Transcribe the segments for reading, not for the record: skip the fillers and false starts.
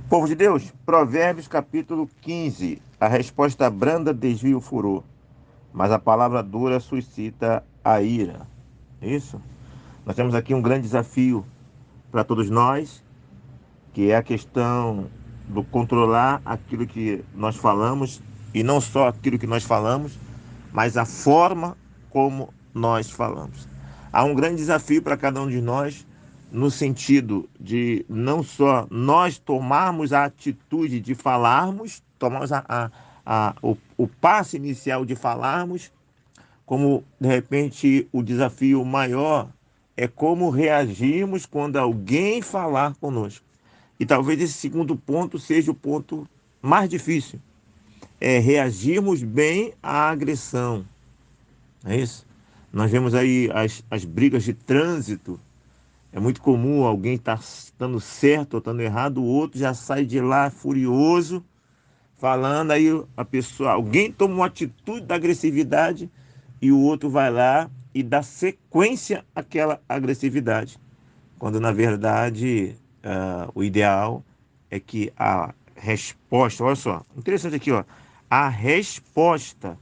Povo de Deus, Provérbios capítulo 15. A resposta branda desvia o furor, mas a palavra dura suscita a ira. Isso? Nós temos aqui um grande desafio para todos nós, que é a questão do controlar aquilo que nós falamos, e não só aquilo que nós falamos, mas a forma como nós falamos. Há um grande desafio para cada um de nós, no sentido de não só nós tomarmos a atitude de falarmos, tomarmos o passo inicial de falarmos, como de repente o desafio maior é como reagimos quando alguém falar conosco. E talvez esse segundo ponto seja o ponto mais difícil, é reagirmos bem à agressão. É isso? Nós vemos aí as brigas de trânsito. É muito comum alguém estar estando certo ou estando errado, o outro já sai de lá furioso, falando, aí a pessoa, alguém toma uma atitude da agressividade e o outro vai lá e dá sequência àquela agressividade. Quando na verdade o ideal é que a resposta, olha só, interessante aqui, ó, a resposta.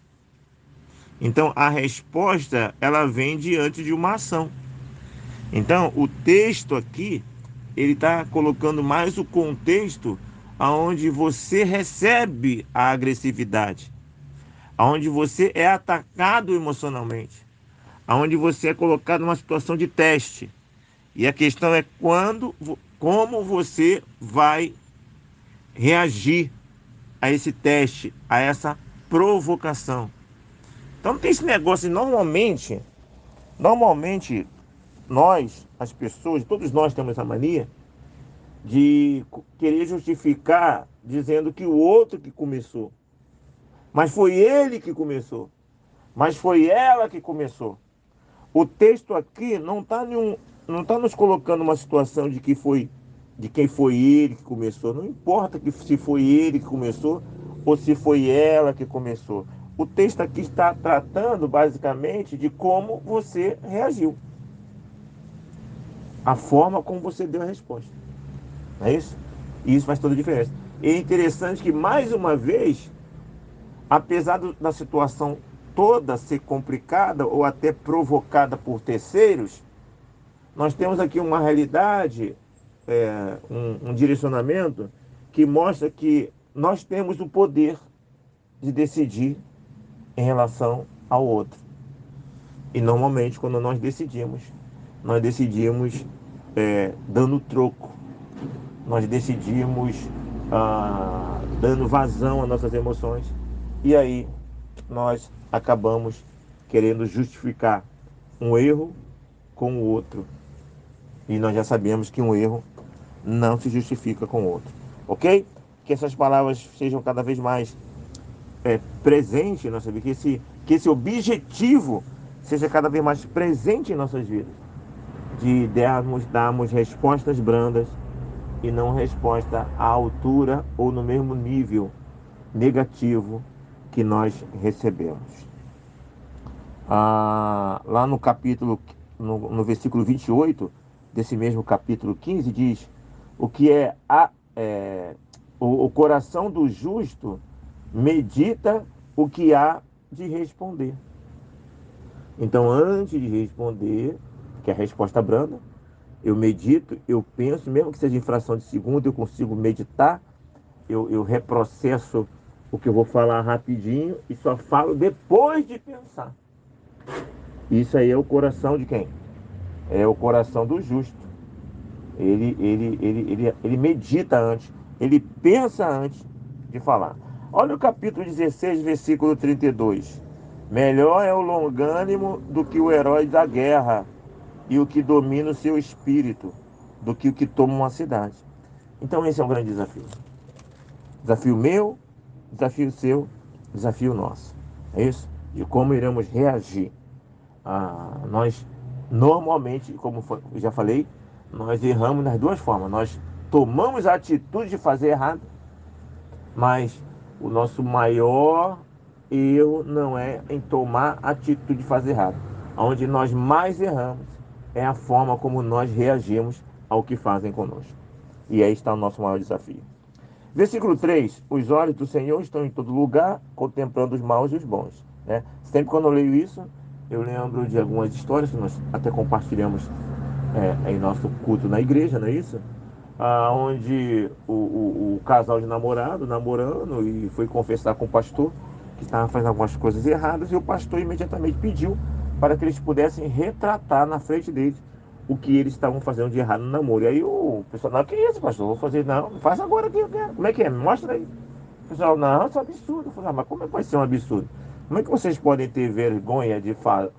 Então a resposta ela vem diante de uma ação. Então, o texto aqui, ele está colocando mais o contexto aonde você recebe a agressividade, aonde você é atacado emocionalmente, aonde você é colocado numa situação de teste. E a questão é como você vai reagir a esse teste, a essa provocação. Então não tem esse negócio, normalmente nós, as pessoas, todos nós temos essa mania de querer justificar dizendo que o outro que começou. Mas foi ele que começou. Mas foi ela que começou. O texto aqui não tá nos colocando uma situação de quem foi ele que começou. Não importa se foi ele que começou ou se foi ela que começou. O texto aqui está tratando basicamente de como você reagiu. A forma como você deu a resposta. Não é isso? E isso faz toda a diferença. E é interessante que, mais uma vez, apesar da situação toda ser complicada ou até provocada por terceiros, nós temos aqui uma realidade, um direcionamento que mostra que nós temos o poder de decidir em relação ao outro. E normalmente, quando nós decidimos dando troco, nós decidimos dando vazão às nossas emoções, e aí nós acabamos querendo justificar um erro com o outro. E nós já sabemos que um erro não se justifica com o outro. Ok? Que essas palavras sejam cada vez mais presentes em nossa vida, que esse objetivo seja cada vez mais presente em nossas vidas. De darmos respostas brandas e não resposta à altura ou no mesmo nível negativo que nós recebemos. Lá no capítulo, no versículo 28 desse mesmo capítulo 15, diz: o que o coração do justo medita o que há de responder. Então, antes de responder, que é a resposta branda, eu medito, eu penso, mesmo que seja em fração de segundo, eu consigo meditar, eu reprocesso o que eu vou falar rapidinho e só falo depois de pensar. Isso aí é o coração de quem? É o coração do justo. Ele medita antes, ele pensa antes de falar. Olha o capítulo 16, versículo 32. Melhor é o longânimo do que o herói da guerra, e o que domina o seu espírito, do que o que toma uma cidade. Então esse é um grande desafio. Desafio meu, desafio seu, desafio nosso. É isso? De como iremos reagir. Nós, normalmente, como eu já falei, nós erramos nas duas formas. Nós tomamos a atitude de fazer errado, mas o nosso maior erro não é em tomar a atitude de fazer errado. Onde nós mais erramos é a forma como nós reagimos ao que fazem conosco. E aí está o nosso maior desafio. Versículo 3: os olhos do Senhor estão em todo lugar, contemplando os maus e os bons. Né? Sempre quando eu leio isso, eu lembro de algumas histórias que nós até compartilhamos em nosso culto na igreja, não é isso? Onde o casal de namorado, namorando, e foi confessar com o pastor que estava fazendo algumas coisas erradas, e o pastor imediatamente pediu para que eles pudessem retratar na frente deles o que eles estavam fazendo de errado no namoro. E aí o pessoal, não, que isso, pastor? Vou fazer, não, faz agora que eu quero. Como é que é? Me mostra aí. O pessoal, não, isso é um absurdo. Eu falei, mas como é que pode ser um absurdo? Como é que vocês podem ter vergonha de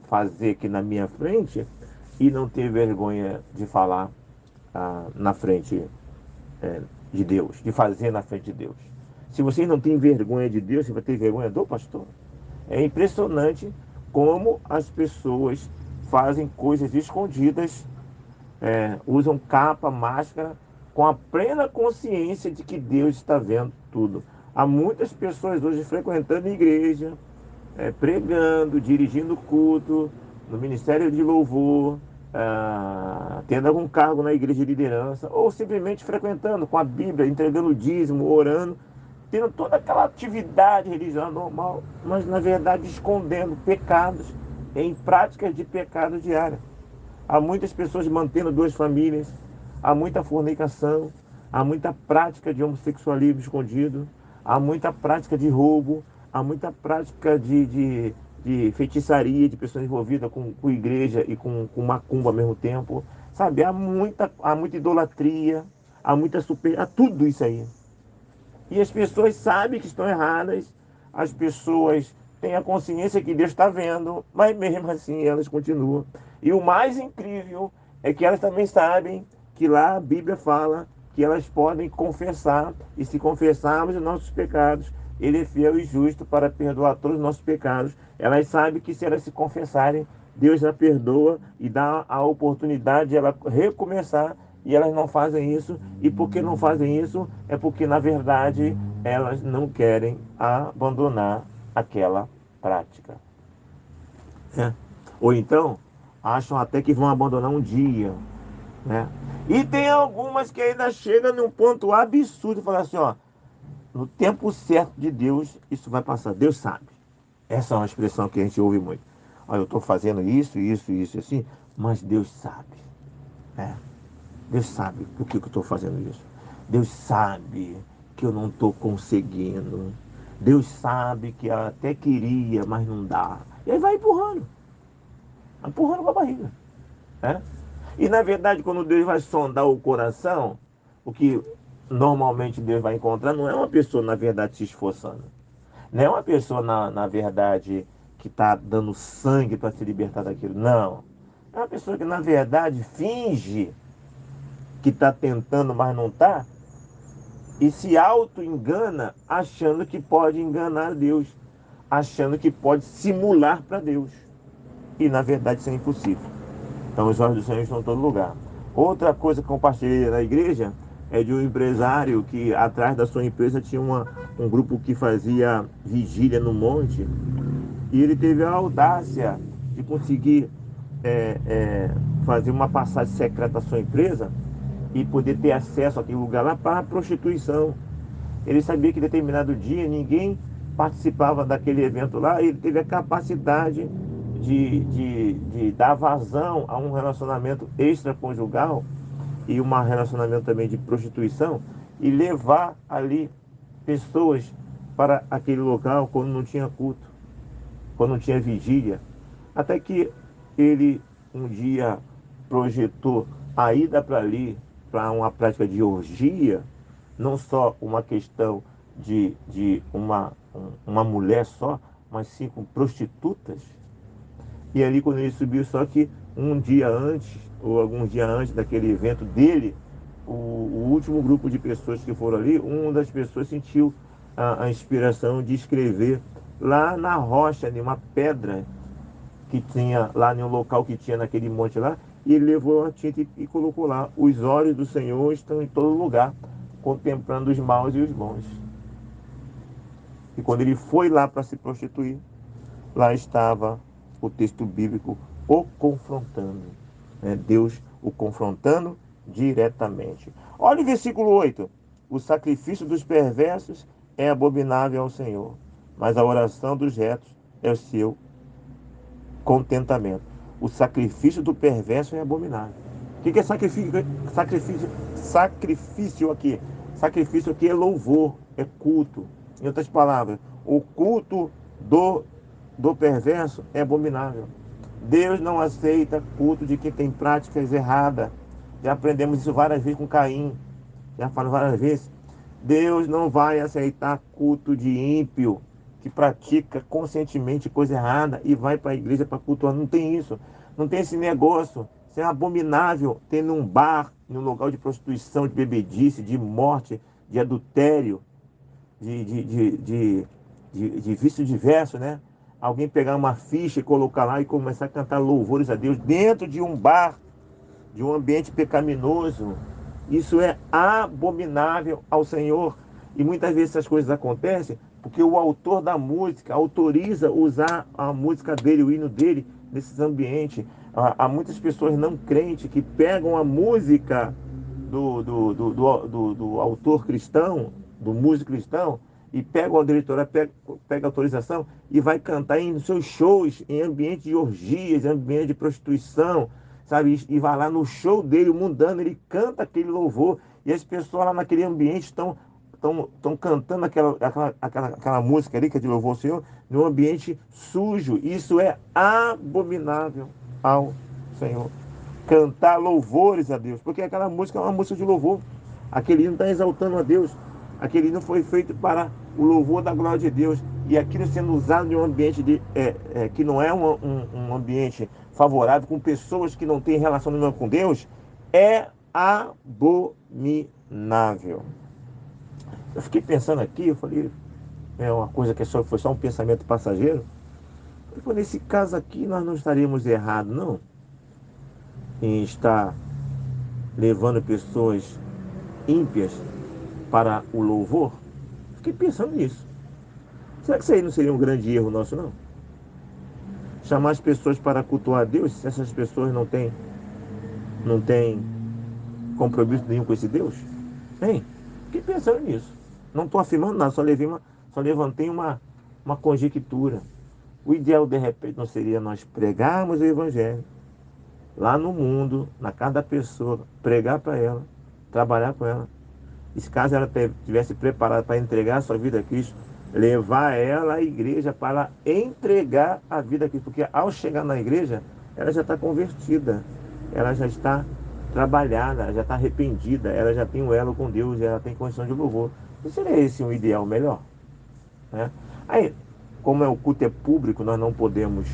fazer aqui na minha frente e não ter vergonha de falar na frente de Deus, de fazer na frente de Deus? Se vocês não têm vergonha de Deus, você vai ter vergonha do pastor? É impressionante como as pessoas fazem coisas escondidas, usam capa, máscara, com a plena consciência de que Deus está vendo tudo. Há muitas pessoas hoje frequentando a igreja, pregando, dirigindo culto, no ministério de louvor, tendo algum cargo na igreja de liderança, ou simplesmente frequentando com a Bíblia, entregando o dízimo, orando, tendo toda aquela atividade religiosa normal, mas na verdade escondendo pecados em práticas de pecado diário. Há muitas pessoas mantendo duas famílias, há muita fornicação, há muita prática de homossexualismo escondido, há muita prática de roubo, há muita prática de feitiçaria, de pessoas envolvidas com igreja e com macumba ao mesmo tempo. Sabe, há muita idolatria, há tudo isso aí. E as pessoas sabem que estão erradas, as pessoas têm a consciência que Deus está vendo, mas mesmo assim elas continuam. E o mais incrível é que elas também sabem que lá a Bíblia fala que elas podem confessar, e se confessarmos os nossos pecados, Ele é fiel e justo para perdoar todos os nossos pecados. Elas sabem que se elas se confessarem, Deus a perdoa e dá a oportunidade de ela recomeçar, e elas não fazem isso. E porque não fazem isso é porque na verdade elas não querem abandonar aquela prática, né? Ou então acham até que vão abandonar um dia, né? E tem algumas que ainda chegam num ponto absurdo e falam assim, ó, no tempo certo de Deus isso vai passar. Deus sabe. Essa é uma expressão que a gente ouve muito. Olha, eu estou fazendo isso, assim, mas Deus sabe, né? Deus sabe por que eu estou fazendo isso. Deus sabe que eu não estou conseguindo. Deus sabe que eu até queria, mas não dá. E aí vai empurrando com a barriga, né? E na verdade, quando Deus vai sondar o coração, o que normalmente Deus vai encontrar não é uma pessoa, na verdade, se esforçando. Não é uma pessoa, na verdade, que está dando sangue para se libertar daquilo. Não. É uma pessoa que, na verdade, finge que está tentando, mas não está, e se auto-engana achando que pode enganar Deus, achando que pode simular para Deus. E na verdade isso é impossível. Então os olhos do Senhor estão em todo lugar. Outra coisa que compartilhei na igreja é de um empresário que atrás da sua empresa tinha um grupo que fazia vigília no monte, e ele teve a audácia de conseguir fazer uma passagem secreta à sua empresa e poder ter acesso àquele lugar lá para a prostituição. Ele sabia que em determinado dia ninguém participava daquele evento lá, e ele teve a capacidade de dar vazão a um relacionamento extraconjugal e um relacionamento também de prostituição, e levar ali pessoas para aquele local quando não tinha culto, quando não tinha vigília. Até que ele um dia projetou a ida para ali, para uma prática de orgia, não só uma questão de uma mulher só, mas sim com prostitutas. E ali quando ele subiu, só que um dia antes, ou alguns dias antes daquele evento dele, o último grupo de pessoas que foram ali, uma das pessoas sentiu a inspiração de escrever lá na rocha, em uma pedra que tinha lá em um local que tinha naquele monte lá, e ele levou a tinta e colocou lá: os olhos do Senhor estão em todo lugar, contemplando os maus e os bons. E quando ele foi lá para se prostituir, lá estava o texto bíblico o confrontando, né? Deus o confrontando diretamente. Olha o versículo 8. O sacrifício dos perversos é abominável ao Senhor, mas a oração dos retos é o seu contentamento. O sacrifício do perverso é abominável. O que é sacrifício? Sacrifício aqui. Sacrifício aqui é louvor, é culto. Em outras palavras, o culto do perverso é abominável. Deus não aceita culto de quem tem práticas erradas. Já aprendemos isso várias vezes com Caim. Já falo várias vezes. Deus não vai aceitar culto de ímpio que pratica conscientemente coisa errada e vai para a igreja para cultuar. Não tem isso. Não tem esse negócio. Isso é abominável ter num bar, num local de prostituição, de bebedice, de morte, de adultério, de vício diverso, né? Alguém pegar uma ficha e colocar lá e começar a cantar louvores a Deus dentro de um bar, de um ambiente pecaminoso. Isso é abominável ao Senhor. E muitas vezes essas coisas acontecem porque o autor da música autoriza usar a música dele, o hino dele, nesses ambientes. Há muitas pessoas não crentes que pegam a música do autor cristão, do músico cristão, e pega a diretoria, pega a autorização e vai cantar em seus shows, em ambiente de orgias, em ambiente de prostituição, sabe? E vai lá no show dele, o mundano, ele canta aquele louvor, e as pessoas lá naquele ambiente estão cantando aquela música ali, que é de louvor ao Senhor, num ambiente sujo. Isso é abominável ao Senhor. Cantar louvores a Deus, porque aquela música é uma música de louvor. Aquele hino está exaltando a Deus. Aquele hino foi feito para o louvor da glória de Deus. E aquilo sendo usado em um ambiente que não é um ambiente favorável, com pessoas que não têm relação nenhuma com Deus, é abominável. Eu fiquei pensando aqui, eu falei, é uma coisa que foi só um pensamento passageiro. Eu falei, nesse caso aqui nós não estaríamos errados, não, em estar levando pessoas ímpias para o louvor. Fiquei pensando nisso. Será que isso aí não seria um grande erro nosso, não? Chamar as pessoas para cultuar a Deus, se essas pessoas não têm compromisso nenhum com esse Deus? Hein? Fiquei pensando nisso. Não estou afirmando nada, só levantei uma conjectura. O ideal, de repente, não seria nós pregarmos o Evangelho lá no mundo, na casa da pessoa, pregar para ela, trabalhar com ela. E se caso ela estivesse preparada para entregar a sua vida a Cristo, levar ela à igreja para entregar a vida a Cristo. Porque ao chegar na igreja, ela já está convertida, ela já está trabalhada, ela já está arrependida, ela já tem um elo com Deus, ela tem condição de louvor. Não seria esse um ideal melhor? Né? Aí, como o culto é público, nós não podemos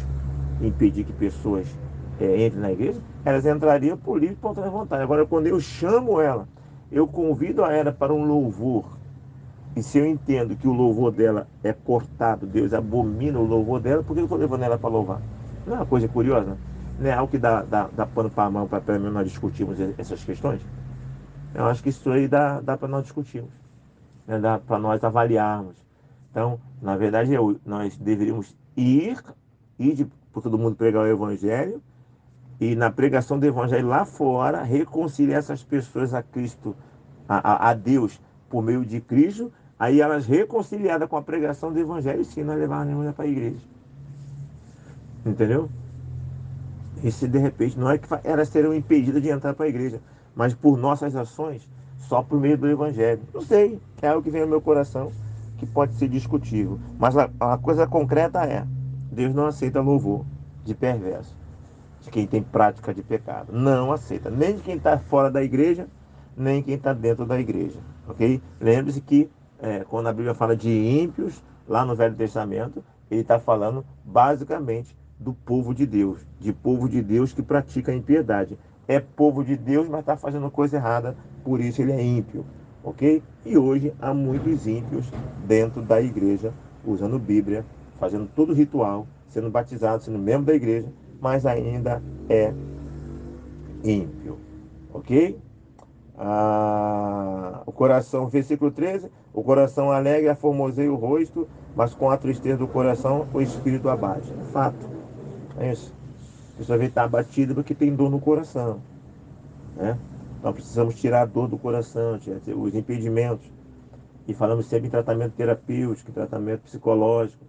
impedir que pessoas entrem na igreja, elas entrariam por livre e espontânea vontade. Agora, quando eu chamo ela, eu convido a ela para um louvor, e se eu entendo que o louvor dela é cortado, Deus abomina o louvor dela, por que eu estou levando ela para louvar? Não é uma coisa curiosa? Não é algo que dá pano para a mão para pelo menos nós discutirmos essas questões? Eu acho que isso aí dá para nós discutirmos, né? Dá para nós avaliarmos. Então, na verdade, nós deveríamos ir por todo mundo pregar o Evangelho, e na pregação do Evangelho lá fora, reconciliar essas pessoas a Cristo, a Deus, por meio de Cristo. Aí elas reconciliadas com a pregação do Evangelho, sim, nós levarmos para a igreja. Entendeu? E se de repente, não é que elas serão impedidas de entrar para a igreja, mas por nossas ações, só por meio do Evangelho. Não sei, é algo que vem ao meu coração, que pode ser discutível. Mas a coisa concreta é, Deus não aceita louvor de perverso, de quem tem prática de pecado. Não aceita. Nem de quem está fora da igreja, nem quem está dentro da igreja. Ok? Lembre-se que quando a Bíblia fala de ímpios, lá no Velho Testamento, ele está falando basicamente do povo de Deus. De povo de Deus que pratica a impiedade. É povo de Deus, mas está fazendo coisa errada, por isso ele é ímpio. Ok? E hoje há muitos ímpios dentro da igreja, usando Bíblia, fazendo todo o ritual, sendo batizado, sendo membro da igreja, mas ainda é ímpio. Ok? O coração, versículo 13, o coração alegre aformoseia o rosto, mas com a tristeza do coração o espírito abate. É fato. É isso. A pessoa vem estar abatida porque tem dor no coração. Né? Nós precisamos tirar a dor do coração, tirar os impedimentos. E falamos sempre em tratamento terapêutico, em tratamento psicológico,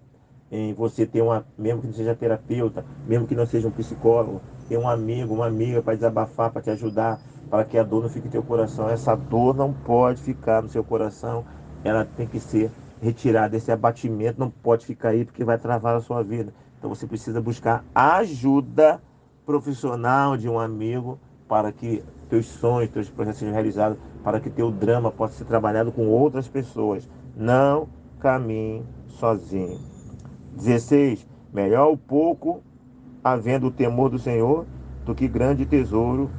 em você ter mesmo que não seja terapeuta, mesmo que não seja um psicólogo, ter um amigo, uma amiga para desabafar, para te ajudar, para que a dor não fique no teu coração. Essa dor não pode ficar no seu coração, ela tem que ser retirada. Esse abatimento não pode ficar aí, porque vai travar a sua vida. Então você precisa buscar ajuda profissional de um amigo para que teus sonhos, teus projetos sejam realizados, para que teu drama possa ser trabalhado com outras pessoas. Não caminhe sozinho. 16. Melhor o pouco, havendo o temor do Senhor, do que grande tesouro,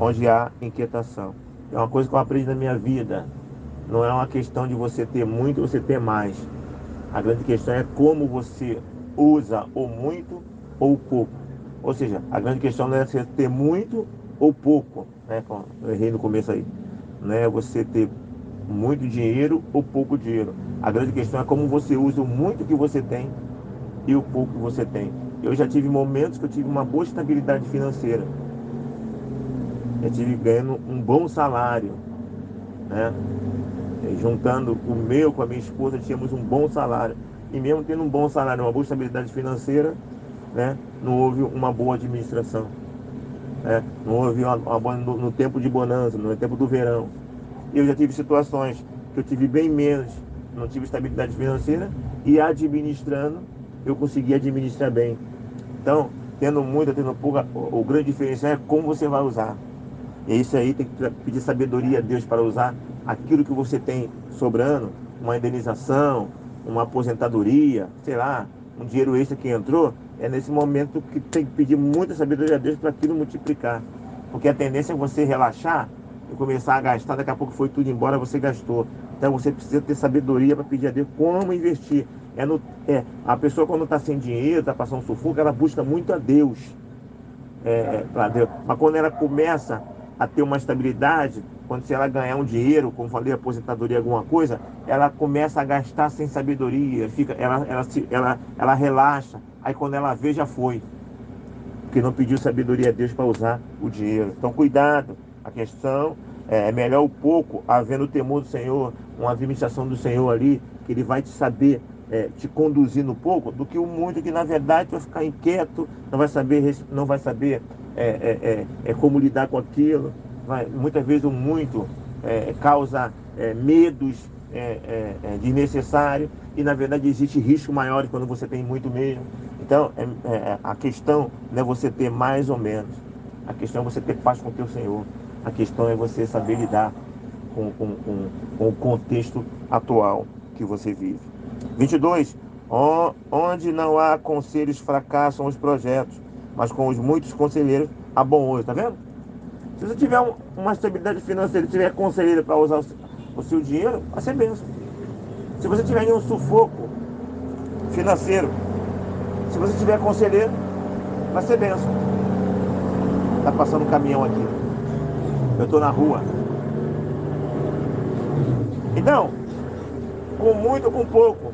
onde há inquietação. É uma coisa que eu aprendi na minha vida. Não é uma questão de você ter muito ou você ter mais. A grande questão é como você usa ou muito ou pouco. Ou seja, a grande questão não é você ter muito ou pouco, né? Eu errei no começo aí. Não é você ter muito dinheiro ou pouco dinheiro. A grande questão é como você usa o muito que você tem e o pouco que você tem. Eu já tive momentos que eu tive uma boa estabilidade financeira. Eu tive ganhando um bom salário, né? Juntando o meu com a minha esposa, tínhamos um bom salário. E mesmo tendo um bom salário, uma boa estabilidade financeira, né? Não houve uma boa administração. Né? Não houve uma boa no tempo de bonança, no tempo do verão. Eu já tive situações que eu tive bem menos, não tive estabilidade financeira, e administrando, eu consegui administrar bem. Então, tendo muito, tendo pouco, o grande diferencial é como você vai usar. E isso aí tem que pedir sabedoria a Deus para usar aquilo que você tem sobrando, uma indenização, uma aposentadoria, sei lá, um dinheiro extra que entrou. É nesse momento que tem que pedir muita sabedoria a Deus para aquilo multiplicar. Porque a tendência é você relaxar e começar a gastar, daqui a pouco foi tudo embora, você gastou. Então você precisa ter sabedoria para pedir a Deus como investir. A pessoa quando está sem dinheiro, está passando sufoco, ela busca muito a Deus. Para Deus. Mas quando ela começa a ter uma estabilidade, quando se ela ganhar um dinheiro, como falei, aposentadoria, alguma coisa, ela começa a gastar sem sabedoria, ela relaxa. Aí quando ela vê, já foi. Porque não pediu sabedoria a Deus para usar o dinheiro. Então cuidado, a questão é melhor o pouco, havendo o temor do Senhor, uma administração do Senhor ali, que Ele vai te saber te conduzir no pouco, do que o muito que na verdade vai ficar inquieto, não vai saber como lidar com aquilo. Muitas vezes o muito causa medos desnecessários, e na verdade existe risco maior quando você tem muito mesmo. Então a questão não é você ter mais ou menos, a questão é você ter paz com o teu Senhor, a questão é você saber lidar com o contexto atual que você vive. 22. Onde não há conselhos, fracassam os projetos, mas com os muitos conselheiros há bom ônibus, tá vendo? Se você tiver uma estabilidade financeira, tiver conselheiro para usar o seu dinheiro, vai ser bênção. Se você tiver em um sufoco financeiro, se você tiver conselheiro, vai ser bênção. Tá passando um caminhão aqui. Eu tô na rua. Então, com muito ou com pouco,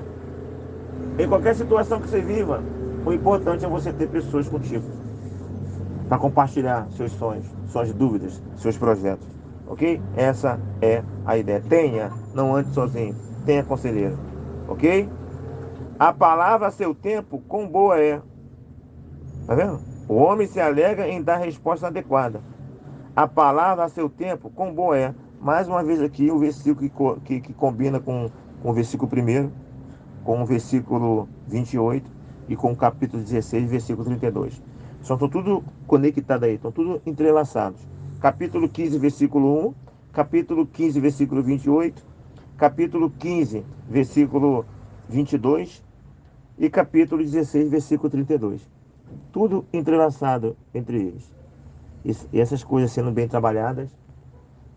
em qualquer situação que você viva, o importante é você ter pessoas contigo para compartilhar seus sonhos, suas dúvidas, seus projetos. Ok? Essa é a ideia. Tenha, não ande sozinho. Tenha conselheiro. Ok? A palavra a seu tempo, quão boa é. Tá vendo? O homem se alegra em dar resposta adequada. A palavra a seu tempo, quão boa é. Mais uma vez aqui o versículo que combina com o versículo 1, com o versículo 28 e com o capítulo 16, versículo 32. São tudo conectado aí, estão tudo entrelaçados. Capítulo 15, versículo 1, capítulo 15, versículo 28, capítulo 15, versículo 22 e capítulo 16, versículo 32. Tudo entrelaçado entre eles. E essas coisas sendo bem trabalhadas,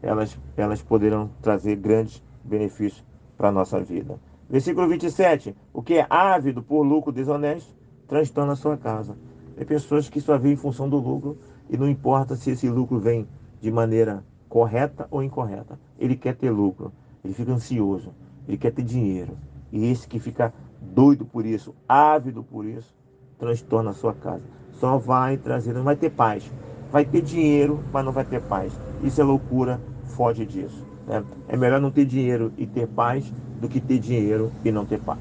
elas poderão trazer grandes benefícios para a nossa vida. Versículo 27. O que é ávido por lucro desonesto, transtorna a sua casa. Tem pessoas que só vivem em função do lucro e não importa se esse lucro vem de maneira correta ou incorreta. Ele quer ter lucro, ele fica ansioso, ele quer ter dinheiro. E esse que fica doido por isso, ávido por isso, transtorna a sua casa. Só vai trazer, não vai ter paz. vai ter dinheiro, mas não vai ter paz. Isso é loucura, foge disso, né? É melhor não ter dinheiro e ter paz do que ter dinheiro e não ter paz.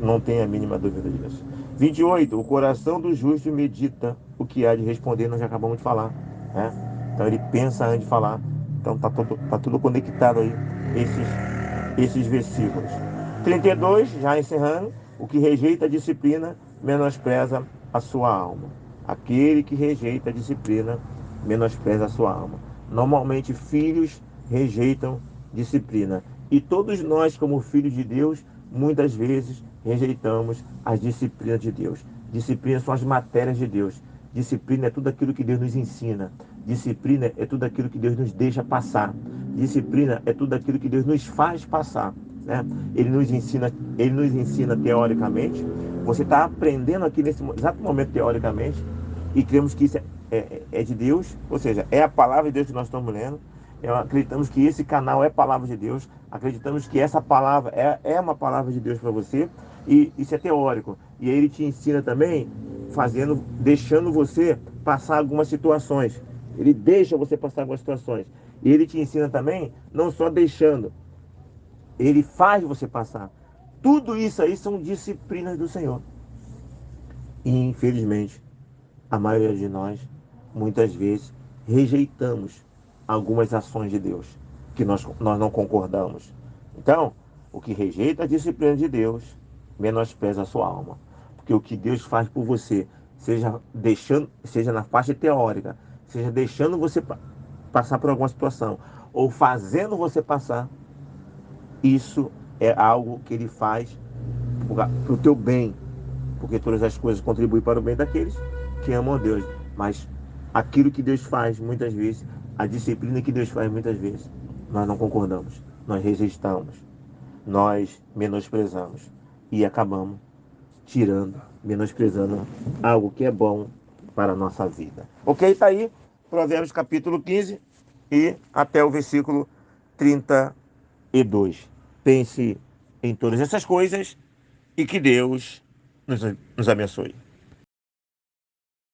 Não tenha a mínima dúvida disso. 28. O coração do justo medita o que há de responder, nós já acabamos de falar, né? Então ele pensa antes de falar. Então tá tudo conectado aí, esses versículos. 32, já encerrando, o que rejeita a disciplina menospreza a sua alma. Aquele que rejeita a disciplina menospreza a sua alma. Normalmente filhos rejeitam disciplina. E todos nós, como filhos de Deus, muitas vezes rejeitamos as disciplinas de Deus. Disciplinas são as matérias de Deus. Disciplina é tudo aquilo que Deus nos ensina. Disciplina é tudo aquilo que Deus nos deixa passar. Disciplina é tudo aquilo que Deus nos faz passar, né? Ele nos ensina teoricamente. Você está aprendendo aqui nesse exato momento teoricamente e cremos que isso é de Deus, ou seja, é a palavra de Deus que nós estamos lendo. Acreditamos que esse canal é palavra de Deus. Acreditamos que essa palavra é uma palavra de Deus para você. E isso é teórico. E aí ele te ensina também, deixando você passar algumas situações. Ele deixa você passar algumas situações. E ele te ensina também, não só deixando, ele faz você passar. Tudo isso aí são disciplinas do Senhor. E infelizmente, a maioria de nós, muitas vezes, rejeitamos algumas ações de Deus, que nós não concordamos. Então, o que rejeita a disciplina de Deus, menospreza a sua alma. Porque o que Deus faz por você, seja na parte teórica, seja deixando você passar por alguma situação, ou fazendo você passar, isso é algo que Ele faz para o teu bem, porque todas as coisas contribuem para o bem daqueles que amam a Deus. Mas aquilo que Deus faz muitas vezes, a disciplina que Deus faz muitas vezes, nós não concordamos, nós resistamos, nós menosprezamos e acabamos menosprezando algo que é bom para a nossa vida. Ok? Está aí, Provérbios capítulo 15 e até o versículo 32. Pense em todas essas coisas e que Deus nos abençoe.